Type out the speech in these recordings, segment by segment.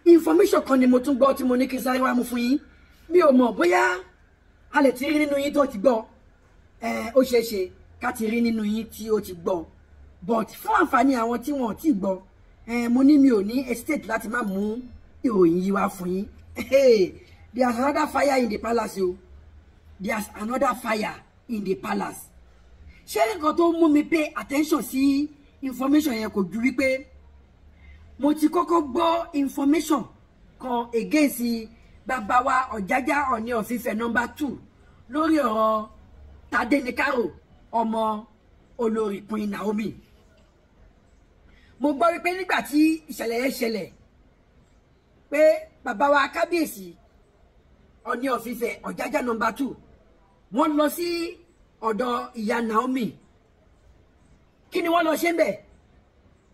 Information kan ni mo tún gbọ́ tí mo ní kí n sáré wá mú fún yín. Mi ò mọ̀ bóyá a lè ti rí nínú yín tó ti gbọ́. Ó ṣeé ṣe ká ti rí nínú yín tí ó ti gbọ́. But fún àǹfààní àwọn tí wọ́n ti gbọ́, mo ní mi ò ní estate láti má mú ìròyìn yìí wá fún yín. There's another fire in the palace o. There's another fire in the palace. Ṣé nǹkan tó mú mi pay attention sí information yẹn kò ju wípé mo ti kọ́kọ́ gbọ́ information kan against bàbá wa Ọ̀jájá Ọọ̀ni of Ifẹ̀ number 2 lórí ọ̀rọ̀ Tadenikawo ọmọ olórí Queen Naomi. Mo gbọ́ wípé nígbà tí ìṣẹ̀lẹ̀ yẹn ṣẹlẹ̀ pé bàbá wa kábíyèsí Ọọ̀ni of Ifẹ̀ Ọ̀jájá number 2 wọ́n lọ sí ọ̀dọ̀ ìyá Naomi. Kí ni wọ́n lọ ṣe ńbẹ̀?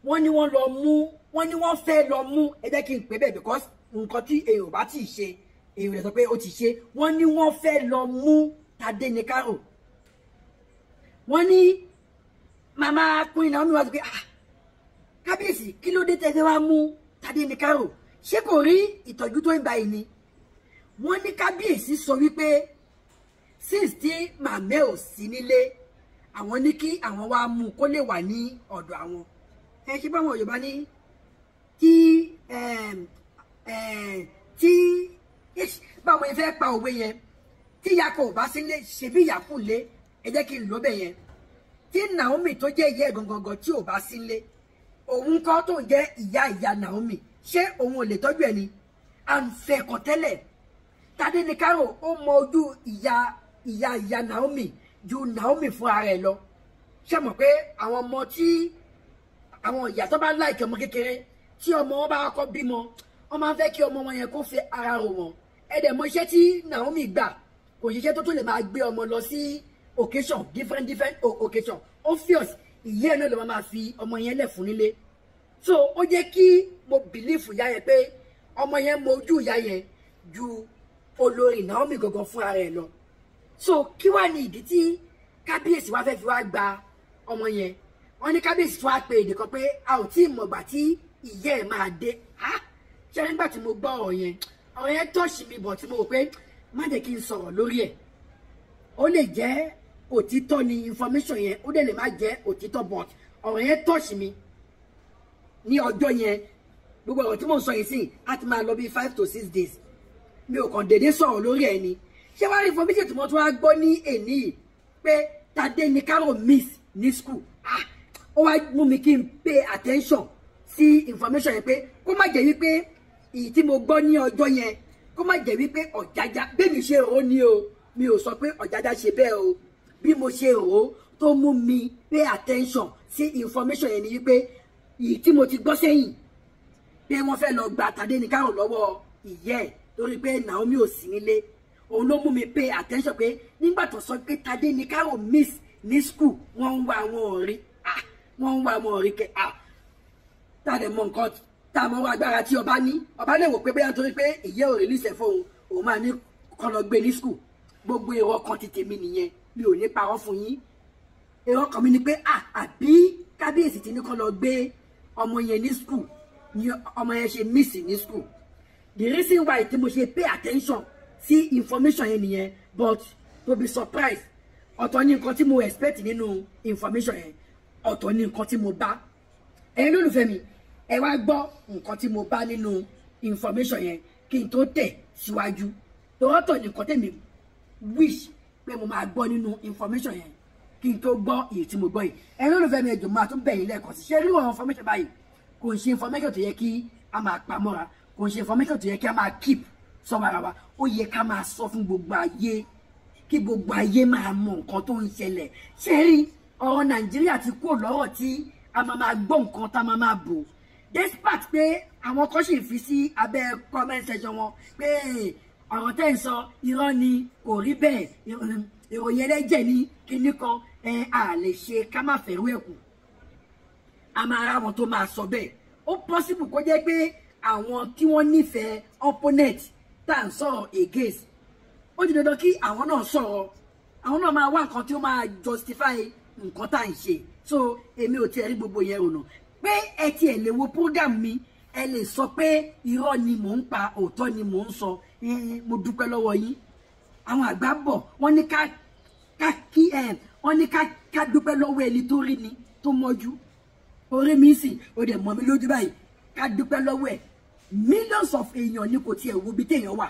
Wọ́n ní wọ́n lọ mú, wọ́n ní wọ́n fẹ́ lọ mú, ẹ jẹ́ kí n pè bẹ́ẹ̀ because nǹkan tí èèyàn bá ti ṣe èèyàn lè sọ pé ó ti ṣe. Wọ́n ní wọ́n fẹ́ lọ mú Tadenikawo. Wọ́n ní màmá Queen Naomi wá sọ pé kábíyèsí kí ló dé tẹ́lẹ̀ wá mú Tadenikawo? Ṣé kò rí ìtọ́jú tó ń bá yìí ni? Wọ́n ní kábíyèsí sọ wípé since tí màmá ò sí nílé, àwọn ní kí àwọn wá mú kó lè wà ní ọ̀dọ̀ àwọn. Ṣé báwọn Yorùbá ní báwọn ìfẹ́ pa òwe yẹn tí ìyá kò bá sílé ṣe bí ìyá kù lé, ẹ jẹ́ kí n lò bẹ̀ yẹn. Tí Naomi tó jẹ́ ìyá gangan tí ò bá sílé, òun kọ́ tó jẹ́ ìyá Naomi, ṣé òun ò lè tọ́jú ẹ̀ ni? À ń fẹ́ kọ́ tẹ́lẹ̀. Tadenikawo ó mọ ojú ìyá Naomi ju Naomi fún ara ẹ̀ lọ. Ṣé mọ̀ pé àwọn ọmọ tí àwọn ìyá tó bá láìkí ọmọ kékeré tí ọmọ wọn bá kọ́ bímọ, wọ́n máa ń fẹ́ kí ọmọ wọn yẹn kó fẹ́ ara rò wọ́n. Ẹ̀dẹ̀ mọ iṣẹ́ tí Naomi gbà, kò ṣiṣẹ́ tó lè máa gbé ọmọ lọ sí occasion different occasion. Obvious ìyá ẹ̀ náà ló máa fi ọmọ yẹn lẹ̀ fún nílé. So ó jẹ́ kí mo believe ìyá yẹn pé ọmọ yẹn mọ ojú ìyá yẹn ju olórí Naomi gangan fún ara ẹ̀ lọ. So kí wá ní ìdí tí kábíyèsí wá fẹ́ fi wá gba ọmọ yẹn? Wọ́n ní kábíyèsí tó wá pe èdè kan pé a ò tí ì mọ̀gbà tí ìyá ẹ̀ máa dé. Ṣé nígbà tí mo gbọ́ ọ̀rọ̀ yẹn tọ́ọ̀ṣì mi bọ̀ tí mo rò pé má jẹ́ kí n sọ̀rọ̀ lórí ẹ̀. Ó lè jẹ́ òtítọ́ ni information yẹn, ó dẹ̀ lè má jẹ́ òtítọ́, but ọ̀rọ̀ yẹn tọ́ọ̀ṣì mi ní ọjọ́ yẹn. Gbogbo ọ̀rọ̀ tí mo sọ yìí sí á ti máa lọ bí 5 to 6 days. Mi ò kàn dédé sọ̀rọ̀ lórí ẹ̀ ni. Ṣé wàá rí information tí mo tún wá gbọ́ ní èní pé Tadenikawo miss ní school? Ó wá mú mi kí n pay attention sí information yẹn pé kó má jẹ́ wípé èyí tí mo gbọ́ ní ọjọ́ yẹn, kó má jẹ́ wípé Ọ̀jájá bẹ́ẹ̀ mi ṣe rò ó ní o. Mi ò sọ pé Ọ̀jájá ṣe bẹ́ẹ̀ o. Bí mo ṣe rò ó tó mú mi pay attention sí information yẹn ni wípé èyí tí mo ti gbọ́ sẹ́yìn pé wọ́n fẹ́ lọ gba Tadenikawo lọ́wọ́ ìyá ẹ̀ torí pé Naomi ò sí nílé. Òun ló mú mi pay attention pé nígbà tó sọ pé Tadenikawo miss ní school, wọ́n ń wá àwọn ọ̀rí. Wọ́n ń wá àwọn ọ̀rí kẹ́. Tàdé mọ nǹkan tá a mọ agbára tí ọba ní. Ọba lè wò pé bóyá nítorí pé ìyá ò release fóun, òun máa ní kọ́ lọ gbé ní school. Gbogbo èrò kan ti tèmi nìyẹn. Mi ò ní parọ́ fún yín. Èrò kan mi ni pé àbí kábíyèsí ti ní kọ́ lọ gbé ọmọ yẹn ní school, ni ọmọ yẹn ṣe miss ní school. The reason why tí mo ṣe pay attention sí information yẹn nìyẹn, but to be surprised, ọ̀tọ̀ ní nǹkan tí mo expect nínú information yẹn, ọ̀tọ̀ ní nǹkan tí mo bá. Ẹ̀yin lólùfẹ́ mi, ẹ wá gbọ́ nǹkan tí mo bá nínú information yẹn kí n tó tẹ̀ síwájú. Ọ̀tọ̀ ní nǹkan tèmi wish pé mo máa gbọ́ nínú information yẹn kí n tó gbọ́ èyí tí mo gbọ́ yìí. Ẹ̀yin lólùfẹ́ mi, ẹ jọ̀ọ́ máa tún bẹ̀ yín lẹ́ẹ̀kan sí. Ṣé rí àwọn information báyìí kò ń ṣe information tó yẹ kí a máa pamọ́ra, kò ń ṣe information tó yẹ kí a máa keep sọ́wọ́ ara wa. Ó yẹ ká máa sọ fún gbogbo ayé, kí gbogbo ayé máa mọ nǹkan tó ń ṣẹlẹ̀. Ṣé rí ọ̀rọ̀ Nàìjíríà ti kúrò lọ́rọ̀ tí a máa gbọ́ nǹkan tá a máa bò. Despite pé àwọn kan sì fi sí abẹ́ comment section wọn pé ọ̀rọ̀ tẹ́ ń sọ irọ́ ni, kò rí bẹ́ẹ̀, ìròyìn ẹlẹ́jẹ̀ ní kíní kan, a lè ṣe ká má fẹ̀rù ẹ̀kú. A máa ra wọn tó máa sọ bẹ́ẹ̀. Ó possible kó jẹ́ pé àwọn tí wọ́n nífẹ̀ẹ́ opponent tá à ń sọ̀rọ̀ against, ó di dandan kí àwọn náà sọ̀rọ̀, àwọn náà máa wá nǹkan tí ó máa justify nǹkan tá à ń ṣe. So èmi ò tiẹ̀ rí gbogbo yẹn rònà pé ẹ ti ẹ̀ lè wo program mi ẹ lè sọ pé irọ́ ni mò ń pa òótọ́ ni mò ń sọ mo dúpẹ́ lọ́wọ́ yín àwọn àgbà bọ̀ wọ́n ní ká dúpẹ́ lọ́wọ́ ẹni tó rí ni tó mọ́jú orí mi sì ó dẹ̀ mọ́ mi lójú báyìí ká dúpẹ́ lọ́wọ́ ẹ̀ millions of èèyàn ní kò tiẹ̀ wo bí téèyàn wà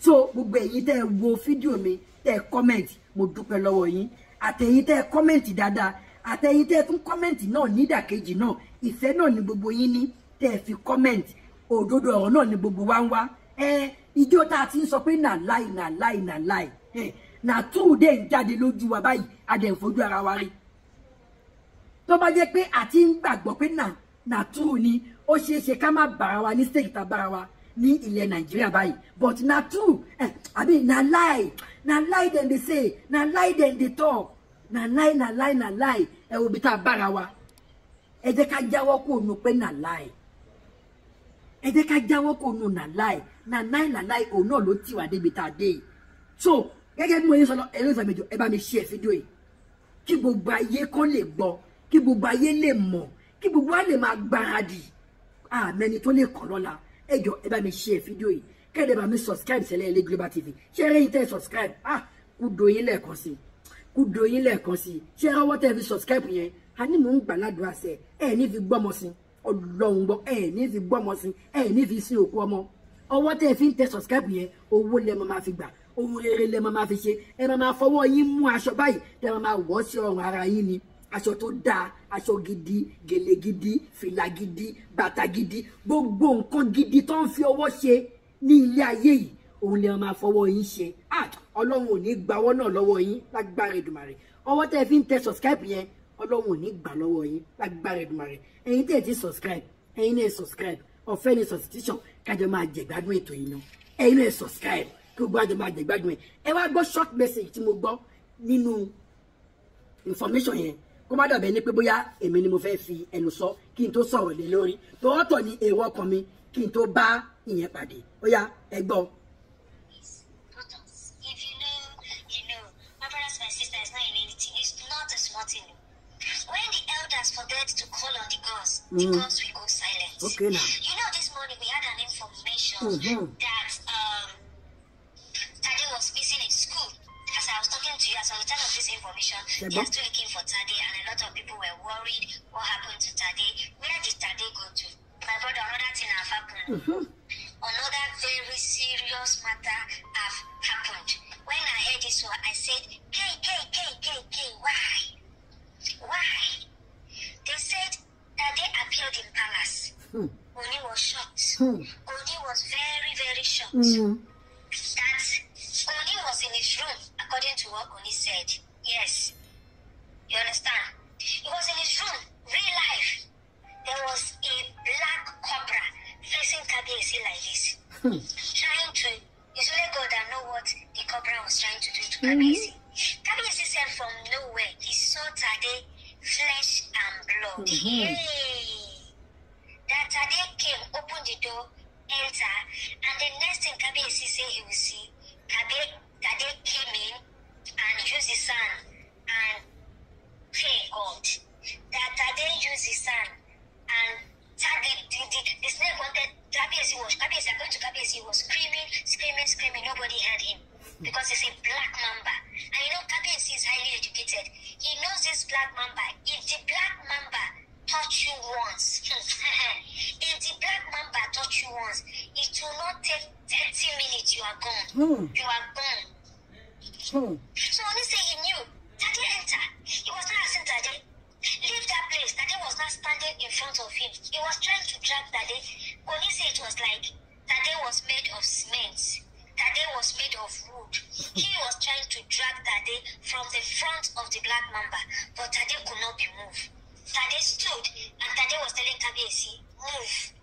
so gbogbo ẹ̀yin tẹ́ ẹ wo fídíò mi tẹ́ ẹ comment mo dúpẹ́ lọ́wọ́ yín àtẹ̀yin tẹ́ ẹ comment dáadáa àtẹ̀yin tẹ́ ẹ tún comment náà nídàkejì náà ìfẹ́ náà ni gbogbo yín ní tẹ́ ẹ fi comment òdodo ọ̀rọ̀ náà ni gbogbo wa ń wá ijó tá a ti ń sọ pé nà láì nà túù dé ń jáde lójú wa báyìí adẹ̀ ń fojú ara wa rí tó bá jẹ́ pé àti ń gbàgbọ́ pé nà túù ni ó ṣeé ṣe ká má bára wa ní stage tá bára wa ní ilẹ̀ Nàìjíríà báyìí but na true àbí na lie dem dey say na lie dem dey talk na lie ẹ wo bí tá a bára wa ẹ jẹ́ ká jáwọ́ kó nu pé na lie ẹ jẹ́ ká jáwọ́ kó nu na lie òun náà ló tì wá débi tá a dé yìí so gẹ́gẹ́ bí mo yẹ sọ lọ ẹ̀rọ ìfàmìjọ ẹ bá mi share fídíò yìí kí gbogbo ayé kan lè gbọ́ kí gbogbo ayé lè mọ̀ kí gbogbo wa lè máa gbáradì àmẹ́ni tó lè kàn lọ́la ẹ jọ̀ọ́ ẹ bá mi share fídíò yìí kẹ́ẹ̀dẹ̀ bá mi subscribe sẹ́lẹ̀ ilé Global TV ṣé ẹ̀rẹ́ yìí tẹ́ subscribe kúdò yín lẹ́ẹ̀kan sí ṣé ẹ̀rọ wọ́n tẹ́ fi subscribe yẹn a ní mò ń gbà ládùúrà sẹ́ ẹ̀ ní fi gbọ́mọ sí Ọlọ́run gbọ́ ẹ̀ ní fi gbọ́mọ sí ẹ̀ ní fi sin òkú ọmọ ọwọ́ tẹ́ fi ń tẹ subscribe yẹn owó lẹ́ máa fi gbà ohun rere lẹ́ máa fi ṣe ẹ máa fọwọ́ yín mú aṣọ báyìí tẹ́ máa wọ̀ sí ọrùn ara yín ni aṣọ tó dáa aṣọ gidi gèlè gidi fìlà gidi bàtà gidi gbogbo nǹkan gidi tó ń fi ọwọ́ ṣe ní ilé ayé yìí òun lè máa fọwọ́ yín ṣe Ọlọ́run ò ní gbà ọwọ́ náà lọ́wọ́ yín lágbára Èdùmàrè ọwọ́ tẹ́ fi ń tẹ subscribe yẹn Ọlọ́run ò ní gbà lọ́wọ́ yín lágbára Èdùmàrè ẹ̀yin tẹ́ ti subscribe ẹ̀yin náà subscribe ọ̀fẹ́ ni substitution kájọ máa jẹ̀gbádùn ètò yìí náà ẹ̀yin náà subscribe kí gbogbo àjọ máa jẹ̀gbádùn ẹ wá gbọ́ short message tí mo gbọ́ nínú information yẹn kó má dàbẹ̀ ní pé bóyá èmi ni mo fẹ́ fi ẹnu sọ kí n tó sọ̀rọ̀ lé lórí tòótọ́ ni èrò ọkàn mi kí n tó bá ìyẹn pàdé ó yá ẹ gbọ́. When the elders forget to call on the gods will go silent. Okay, now. You know, this morning we had an information that Tade was missing in school. As I was talking to you, as I was telling this information, they are still looking for Tade, and a lot of people were worried what happened to Tade. Where did Tade go to? My brother, another thing have happened. Another very serious matter have happened. When I heard this one, I said, K, why? Why? They said that they appeared in palace. Oni was shocked. Oni was very, very shocked. That Oni was in his room, according to what Oni said. Yes. You understand? He was in his room, real life. There was a black cobra facing Kabiyesi like this. Trying to, it's only God that know what the cobra was trying to do to Kabiyesi. Kabiyesi said from nowhere, he saw Tade flesh and blood. Hey! That Tade came, opened the door, enter, and the next thing Kabiyesi say he will see, Tade came in and used his hand and pray God. That Tade used his hand and the snake wanted Kabiyesi according to Kabiyesi was screaming, nobody heard him. Because it's a black mamba. And you know, Kabiyesi is highly educated. He knows this black mamba. If the black mamba touch you once, if the black mamba touch you once, it will not take 30 minutes, you are gone. You are gone. So when he say he knew, Tade enter. He was not asking Tade, leave that place. Tade was not standing in front of him. He was trying to drag Tade. When he say it was like Tade was made of cement. Tade was made of wood. He was trying to drag Tade from the front of the black mamba, but Tade could not be moved. Tade stood, and Tade was telling Kabiyesi, move.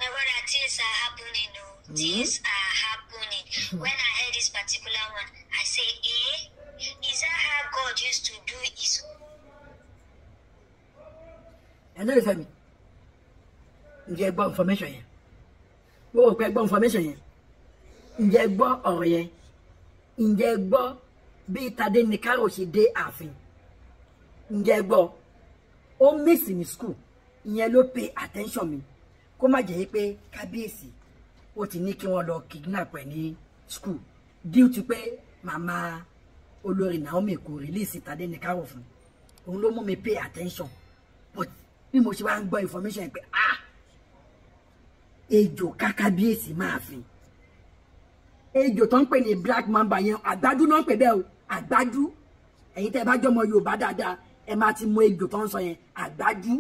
My brother, things are happening, things are happening. When I heard this particular one, I say, is that how God used to do his own? And there is a ǹjẹ́ gbọ́ information yẹn gbọ́ òpẹ́ gbọ́ information yẹn ǹjẹ́ gbọ́ ọ̀rọ̀ yẹn ǹjẹ́ gbọ́ bí Tadenikawo ṣe dé ààfin ǹjẹ́ gbọ́ ó miss ní school ìyẹn ló pay attention mi kó má jẹ́ pé kábíyèsí ó ti ní kí wọ́n lọ kidnap ẹ̀ ní school due to pé màmá olórí Naomi kò release Tadenikawo fún òun ló mú mi pay attention but bí mo ṣe wá ń gbọ́ information pé ejò kákábíyèsí máa fi ejò tó ń pè ní black mamba yẹn àgbájú náà ń pè bẹ́ẹ̀ o àgbájú ẹ̀yin tẹ́ bá jọmọ Yorùbá dáadáa ẹ máa ti mọ ejò tó ń sọ yẹn àgbájú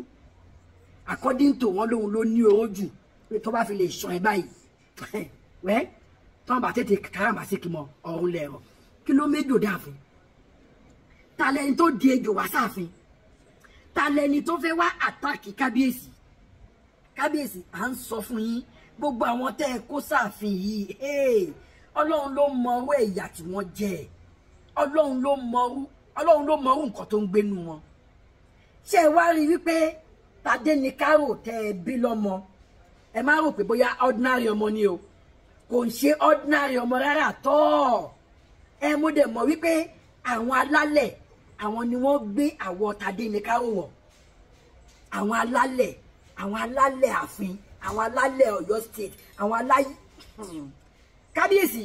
according to wọn lóhun ló ní oró jù pé tó bá fi lè sọ ẹ báyìí wẹ́ tó ń bá tètè káràmbà sí kí mọ ọ̀run lẹ̀rọ kí ló méjò dáàfin ta lẹni tó di ejò wá sáàfin ta lẹni tó fẹ́ wá àtàkì kábíyèsí à ń sọ fún yín gbogbo àwọn tẹ́ ẹ kó sáàfin yìí ọlọ́run ló mọ owó ẹ̀yà tí wọ́n jẹ́ ọlọ́run ló mọrú nǹkan tó ń gbénu wọn ṣé ẹ wá rí wípé Tadenikawo tẹ́ ẹ bí lọ́mọ ẹ má rò pé bóyá ordinary ọmọ ni o kò ń ṣe ordinary ọmọ rárá tọ́ ẹ mú dẹ̀ mọ̀ wípé àwọn alálẹ̀ àwọn ni wọ́n gbé àwọ̀ Tadenikawo wọ̀ àwọn alálẹ̀ ààfin àwọn alálẹ̀ Ọ̀yọ́ state àwọn aláyé kábíyèsí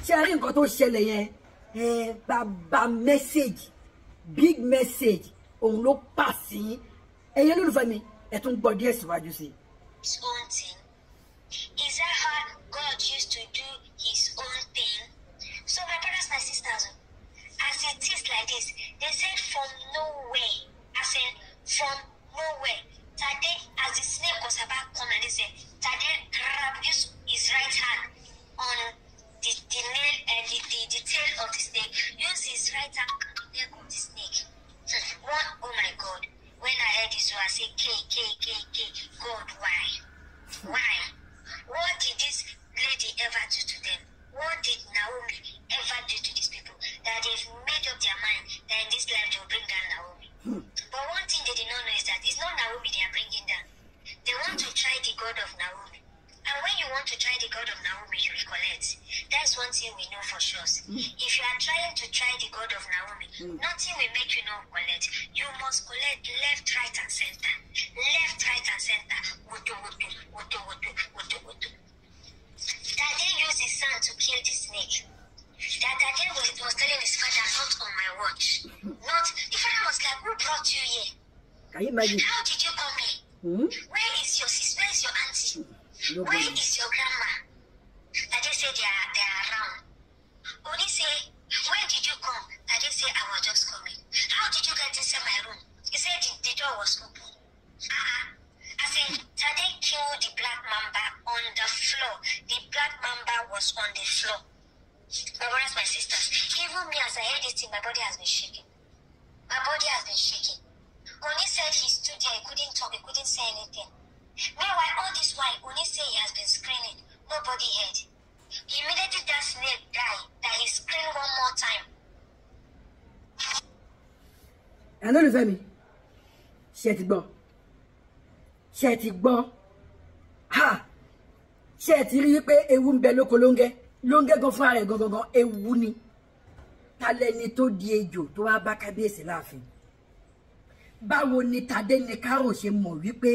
ṣé ẹ rí nǹkan tó ṣẹlẹ̀ yẹn bàbá message big message òun ló pàṣẹ ẹ̀yin olólùfẹ́ mi ẹ tún gbọ́ díẹ̀ síwájú sí. His own thing. Is that how God used to do his own thing? So my brothers and sisters, as it is like this, they said from nowhere, from nowhere, Tade, as the snake was about to come, and they said, Tade grabbed his right hand on the nail and the tail of the snake, used his right hand on the neck of the snake. Oh my God. When I heard this, I said, K, God, why? Why? What did this lady ever do to them? What did Naomi ever do to these people? That they've made up their mind that in this life they will bring down Naomi. But one thing they did not know is that it's not Naomi they are bringing down. They want to try the God of Naomi. And when you want to try the God of Naomi, you recollect. That's one thing we know for sure. If you are trying to try the God of Naomi, nothing will make you not collect. You must collect left, right, and center. Left, right, and center. Tade used his son to kill the snake. That Tade was telling his father, not on my watch. Not, the father was like, who brought you here? Can you imagine? How did you come here? Where is your sister? Where is your auntie? Where is your grandma? Tade said they are around. Oni say, when did you come? Tade say, I was just coming. How did you get inside my room? He said the door was open. I said, Tade killed the black mamba on the floor. The black mamba was on the floor. My brothers, my sisters, even me as I heard this thing, my body has been shaking. My body has been shaking. Oni said he stood there, he couldn't talk, he couldn't say anything. Meanwhile, all this while, Oni said he has been screaming. Nobody heard. Immediately that snake died, that he screamed one more time. Hello, Femi. Ṣé ti gbọ́. Ha! Ṣé ti rí pé ewu ń bẹ lóko lóńgẹ́ gan fún ara ẹ̀ gangan ewu ni. Ta lẹni tó di ejò tó wá bá kábíyèsí láàfin. Báwo ni Tadenikawo ṣe mọ̀ wípé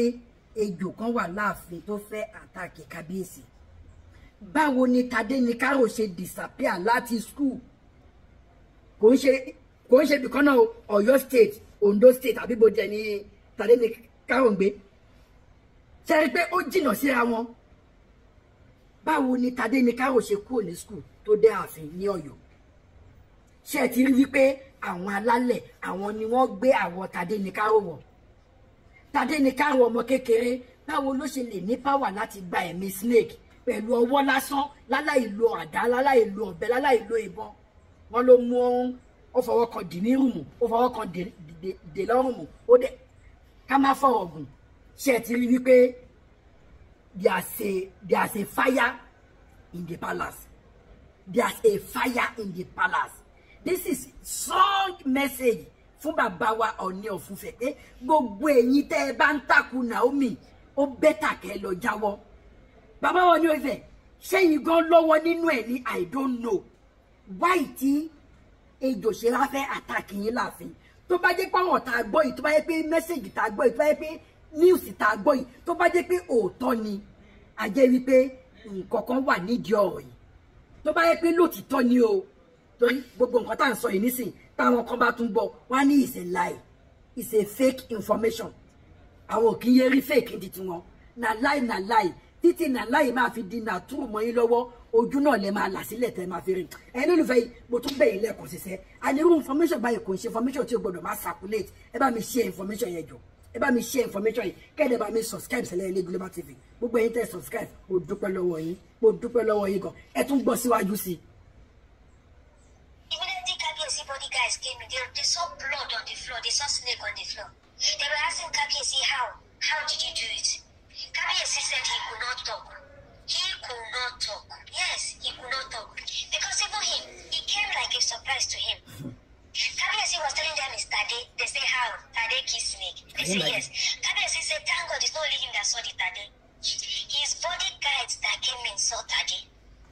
ejò kan wà láàfin tó fẹ́ àtàkì kábíyèsí? Báwo ni Tadenikawo ṣe disappear láti school? Kò ń ṣe bìkan náà Ọ̀yọ́ state, Ondo state àbí bó jẹ́ ní Tadenikawo ń gbé. Ṣé rí pé ó jìnnà síra wọn? Báwo ni Tadenikawo ṣe kúrò ní school tó dé ààfin ní Ọ̀yọ́? Ṣé ti rí wípé àwọn alálẹ̀ àwọn ni wọ́n gbé àwọ̀ Tadenikawo wọ̀? Tadenikawo ọmọ kékeré báwo ló ṣe lè ní power láti gba ẹ̀mí snake pẹ̀lú ọwọ́ lásán láláì lo àdá láláì lo ọ̀bẹ láláì lo ìbọn? Wọ́n ló mú ó fọwọ́ kan dì ní rùmù, ó fọwọ́ kan dè lọ́rùn mù, ó dẹ̀ ká má fọ̀rọ̀ gùn. Ṣé ti rí wípé there's a fire in the palace. There's a fire in the palace. This is strong message fún bàbá wa Ọọ̀ni of Ifẹ̀ pé gbogbo ẹ̀yin tẹ́ ẹ bá ń takú Naomi ó bẹ́tà kẹ́ lọ jáwọ́. Bàbá wa Ọọ̀ni of Ifẹ̀ ṣẹ́yìn gan lọ́wọ́ nínú ẹ̀ ní I don't know. Why tí ejò ṣe wá fẹ́ àtàkì yín láàfin tó bá jẹ́ pé àwọn tá a gbọ́ yìí tó bá jẹ́ pé mẹ́sẹ̀gì tá a gbọ́ yìí tó bá jẹ́ pé níwùsì tá a gbọ́ yìí tó bá jẹ́ pé òótọ́ ni a jẹ́ wípé nǹkan kan wà nídìí ọ̀rọ̀ yìí tó bá jẹ́ pé lótìtọ́ ni o torí gbogbo nǹkan tá à ń sọ yìí nísìn táwọn kan bá tún gbọ́ wá ní it's a lie it's a fake information àwọn kì í yẹ rí fake ní tiwọn na lie títí na lie máa fi di na túrù mọ́ yín lọ́wọ́ ojú náà lè máa là sílẹ̀ tẹ́ máa fi rìn ẹni olùfẹ́ yìí mo tún bẹ̀ yín lẹ́ẹ̀kan ṣiṣẹ́ anirú information báyìí kò ń ṣe information tí o gbọ́dọ̀ máa circulate ẹ bá mi share information yẹn jọ ẹ bá mi share information yìí kẹ́ẹ̀dẹ̀ bá mi subscribe sílẹ̀ ilé Global TV gbogbo ẹ̀yin tẹ́ subscribe mo dúpẹ́ lọ́wọ́ yín gan ẹ tún gbọ́ síwájú sí i. Immediately Kabiyesi body guys came in, they saw blood on the floor, they saw snake on the floor. They were asking Kabiyesi how did you do it? Kabiyesi said he could not talk. He could not talk. Yes, he could not talk. Because even him, it came like a surprise to him. Kabiyesi was telling them it's Tade. They say how? Tade kissed snake. They say yes. Kabiyesi said, thank God it's not only him that saw the Tade. His bodyguards that came in saw Tade.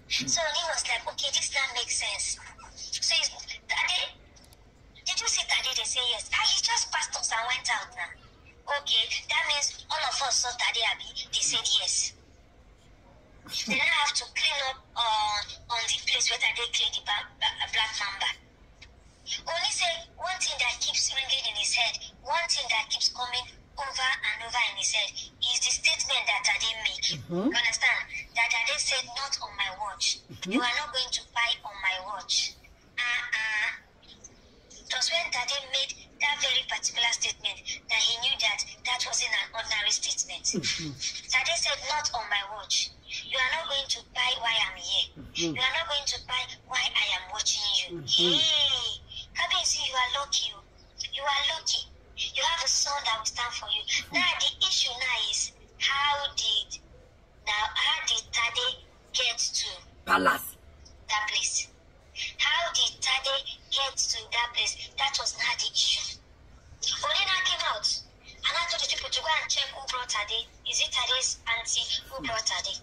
So he was like, okay, this now makes sense. So he's Tade. Did you see Tade? They say yes. And he just passed us and went out now. Okay, that means all of us saw Tade Abi. They said yes. They now have to clean up on the place where Tade cleaned the black mamba. Only say one thing that keeps ringing in his head, one thing that keeps coming over and over in his head is the statement that Tade make. You understand? That Tade said, not on my watch. You are not going to buy on my watch. It was when Tade made that very particular statement that he knew that wasn't an ordinary statement. Tade said, not on my watch. You are not going to buy why I'm here. You are not going to buy why I am watching you. Hey, Kabiyesi, you are lucky. You are lucky. You have a son that will stand for you. Now the issue now is how did Tade get to Palace? That place? How did Tade get to that place? That was not the issue. Onina came out and I told the people to go and check who brought Tade. Is it Tade's auntie who brought Tade?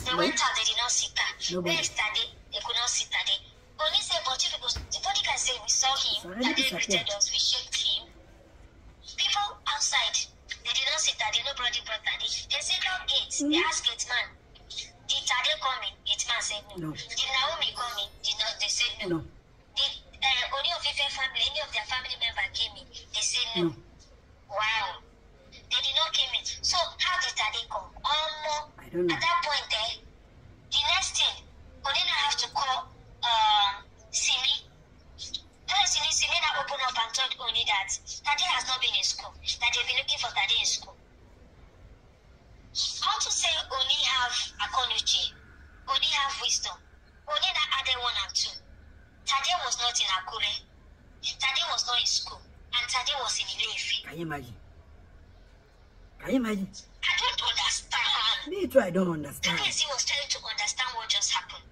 They went out, they did not see her. Where is Tade? They could not see Tade. Only said, but you people, the bodyguard said we saw him, Tade greeted us, we shook him. People outside, they did not see Tade, nobody brought Tade. They said, no gates. They asked gate man, did Tade come in? Gate man said no. Did Naomi come in? They said no. Did any of their family, any of their family member came in? They said no. Wow. They did not come in. So how did Tade come? I don't know. At that point there, the next thing, Odina have to call Simi. Simi now opened up and told Oni that Tade has not been in school, that they've been looking for Tade in school. How to say Oni have Akonuchi, Oni have wisdom. Oni now added 1 and 2. Tade was not in Akure. Tade was not in school. And Tade was in Ile-Ife. Can you imagine? Can you imagine? I don't understand. Me too, I don't understand. Kabiyesi was trying to understand what just happened.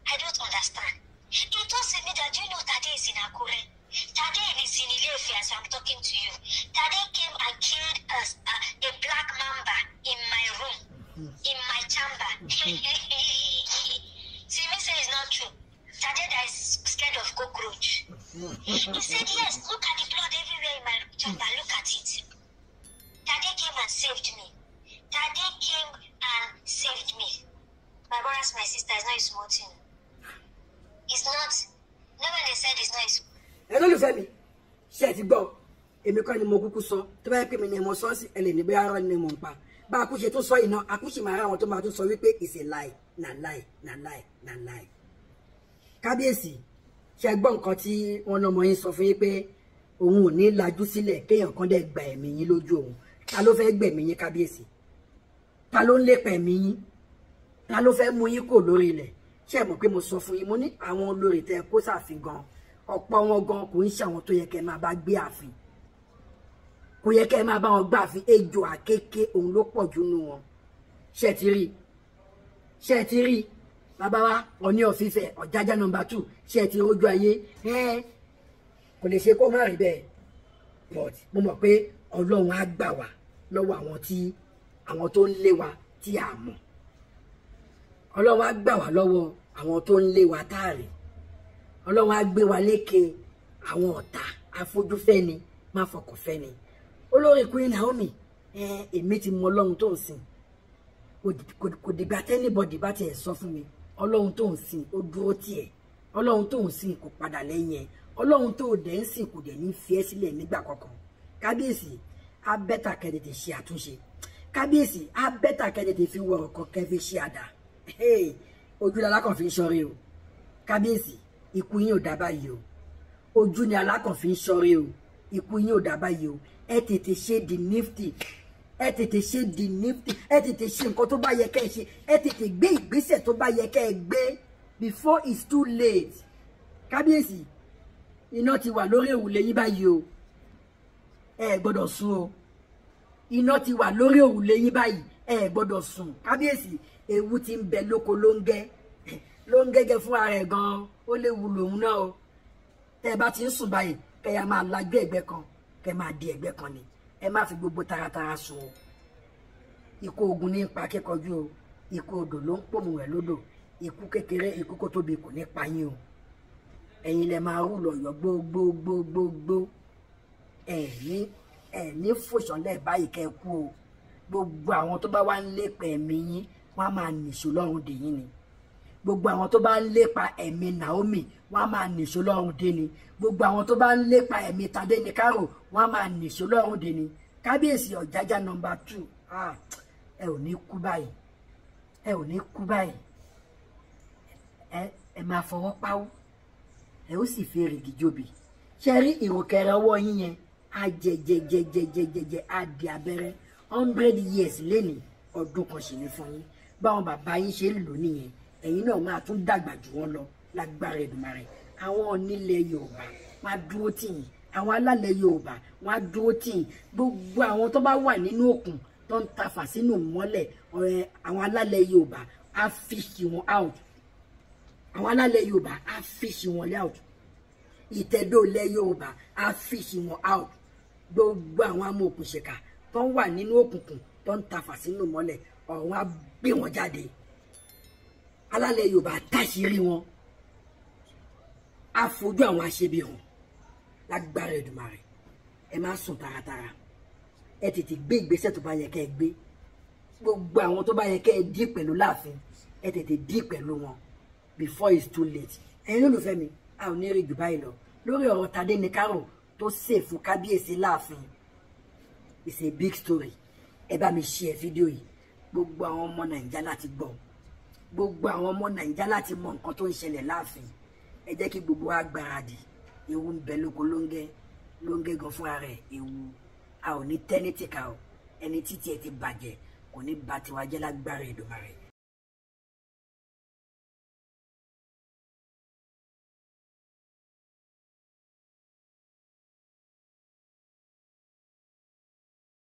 I don't understand. He told me that, you know, Tade is in Akure. Tade is in Ile-Ife as I'm talking to you. Tade came and killed a black mamba in my room, in my chamber. Simi said it's not true. Tade that is scared of cockroach. He said, yes, look at the blood everywhere in my chamber. Look at it. Tade came and saved me. Tade came and saved me. My brothers, my sister, it's not a small thing. It's not. No one they said it's not a small. ẹ lólùfẹ́ mi ṣe ti gbọ́ èmi kọ́ ni mo kúkú sọ tó bá yẹ pé mi ni mo sọ sí ẹlẹ́ni bí ara ni mo ń pa bá a kú ṣe tún sọ iná a kú sì máa ra àwọn tó máa tún sọ wípé it's a lie na lie na lie na lie. Kábíyèsí ṣe gbọ́ nǹkan tí wọ́n lọ́mọ yín sọ fún yín pé òun ò ní lajú sílẹ̀ kéèyàn kan dẹ̀ gba ẹ̀mí yín lójú òun ta ló fẹ́ gbẹ̀mí yín Kábíyèsí ta ló ń lépa ẹ̀mí yín ta ló fẹ́ mú yín kò lórí ilẹ̀ ṣe mọ̀ pé mo sọ fún yín mo ní àwọn olórí tẹ kó ṣàfihàn ọ̀pọ̀ wọn gan kò ń ṣe àwọn tó yẹ kẹ́ máa bá gbé ààfin kò yẹ kẹ́ máa bá wọn gbé ààfin ejò àkékè òun ló pọ̀ jù nù wọn ṣe ti rí bàbá wa Ọọ̀ni of Ifẹ̀ Ọ̀jájá number 2 ṣe ti rójú ayé kò lè ṣe kó má rí bẹ́ẹ̀ but mo mọ̀ pé Ọlọ́run á gbà wá lọ́wọ́ àwọn tó ń lé wa tí a mọ̀ Ọlọ́run á gbà wá lọ́wọ́ àwọn tó ń lé wa táàrí Ọlọ́run á gbé wa lékè àwọn ọ̀tá afojúfẹ́ ni má fọkàn fẹ́ ni. Olórí Queen Naomi èmi ti mọ Ọlọ́run tó ń sìn kò dìgbà tẹ́nibọ̀dì bá tiẹ̀ sọ fún mi Ọlọ́run tó ń sìn ó dúró tiẹ̀ Ọlọ́run tó ń sìn kò padà lẹ́yìn ẹ̀ Ọlọ́run tó dẹ̀ ń sìn kò dẹ̀ ní fi ẹ́ sílẹ̀ nígbà kankan. Kábíyèsí á bẹ́tà kẹ́ tètè ṣe àtúnṣe. Kábíyèsí á bẹ́tà kẹ́ tètè fi wọ̀rọ̀ kan kẹ́ fi ṣe àdá. Ojú ni alákàn fi ń ṣọ́rí o. Kábíyèsí ikú yín ò dá báyìí o. Ojú ni alákàn fi ń ṣọ́rí o. Ikú yín ò dá báyìí o. Ẹ tètè ṣe the nifty. Ẹ tètè ṣe the nifty. Ẹ tètè ṣe nǹkan tó bá yẹ kẹ́ ẹ ṣe. Ẹ tètè gbé ìgbésẹ̀ tó bá yẹ kẹ́ ẹ gbé before it's too late. Kábíyèsí iná ti wà lórí òrùlé yín báyìí o. Ẹ gbọ́dọ̀ sùn o. Iná ti wà lórí òrùlé yín báyìí. Ẹ gbọ́dọ̀ sùn. Kábíyèsí ewu ti ń bẹ lóko ló ń gẹ́gẹ́ fún ara ẹ̀ gan-an ó léwu lòun náà o. Tẹ́ bá ti ń sùn báyìí kẹ́ ya máa lajú ẹ̀gbẹ́ kan kẹ́ máa di ẹ̀gbẹ́ kan ni. Ẹ má fi gbogbo taratara sùn o. Ikú ogun ní pa kíkọjú o. Ikú odò ló ń pòmù rẹ̀ lódò. Ikú kékeré ikú kó tóbi kò ní pa yín o. Ẹ̀yin lẹ máa rú lọ́yọ̀ gbogbogbogbogbò. Ẹ̀ní fòṣànlẹ̀ báyìí kẹ́ kú o. Gbogbo àwọn tó bá wá ń lépa ẹ̀mí yín wọ́n á máa nìṣó lọ́rùn dè yín ni. Gbogbo àwọn tó bá ń lépa ẹ̀mí Naomi wọ́n á máa nìṣó lọ́rùn dè ni. Gbogbo àwọn tó bá ń lépa ẹ̀mí Tadenikawo wọ́n á máa nìṣó lọ́rùn dè ni. Kábíyèsí Ọ̀jájá number 2 ẹ ò ní kú báyìí. Ẹ ò ní kú báyìí. Ẹ máa fọwọ́ páwó. Ẹ ó sì fi èrìgì jobi. Ṣé rí ìrùkẹ̀rẹ̀ ọwọ́ yín yẹn á jẹjẹjẹjẹjẹjẹjẹ á di abẹ́rẹ́ 100 years lénìí ọdún kan sì ní fún yín. Báwọn bàbá yín ṣe ń lò nìyẹn ẹ̀yin náà máa tún dàgbà jù wọ́n lọ lágbára Èdùmàrè. Àwọn onílẹ̀ Yorùbá wọ́n á dúró tì yín. Àwọn alálẹ̀ Yorùbá wọ́n á dúró tì yín. Gbogbo àwọn tó bá wà nínú òkun tó ń tafà sínú mọ́lẹ̀ àwọn alálẹ̀ Yorùbá á fíṣì wọn out. Àwọn alálẹ̀ Yorùbá á fíṣì wọn out. Ìtẹ̀dọ́lẹ̀ Yorùbá á fíṣì wọn out. Gbogbo àwọn amòòkùnṣèkà tó ń wà nínú òkùnkùn tó ń tafà sínú mọ́lẹ̀ ọ̀run á gbé wọn jáde. Alálẹ̀ Yorùbá táṣìírí wọn á fojú àwọn aṣebi hàn lágbára Èdùmàrè. Ẹ má sùn taratara. Ẹ tètè gbé ìgbésẹ̀ tó bá yẹ kẹ́ ẹ gbé. Gbogbo àwọn tó bá yẹ kẹ́ ẹ dí pẹ̀lú láàfin ẹ tètè dí pẹ̀lú wọn before it's too late. Ẹ̀yin olùfẹ́ mi a ò ní rí jù báyìí lọ lórí ọ̀rọ̀ Tadenikawo tó ṣèfù kábíyèsí láàfin. It's a big story. Ẹ bá mi share fídíò yìí. Gbogbo àwọn ọmọ Nàìjíríà láti gbọ́. Gbogbo àwọn ọmọ Nàìjíríà láti mọ nǹkan tó ń ṣẹlẹ̀ láàfin. Ẹ jẹ́ kí gbogbo wa gbáradì. Ewu ń bẹ lóko lóńgẹ́ gan fúnra rẹ̀ ewu. A ò ní tẹ́nítì ká o. Ẹni títí ẹ ti bàjẹ́ kò ní bá tiwa jẹ́ lágbára Èdùmàrè.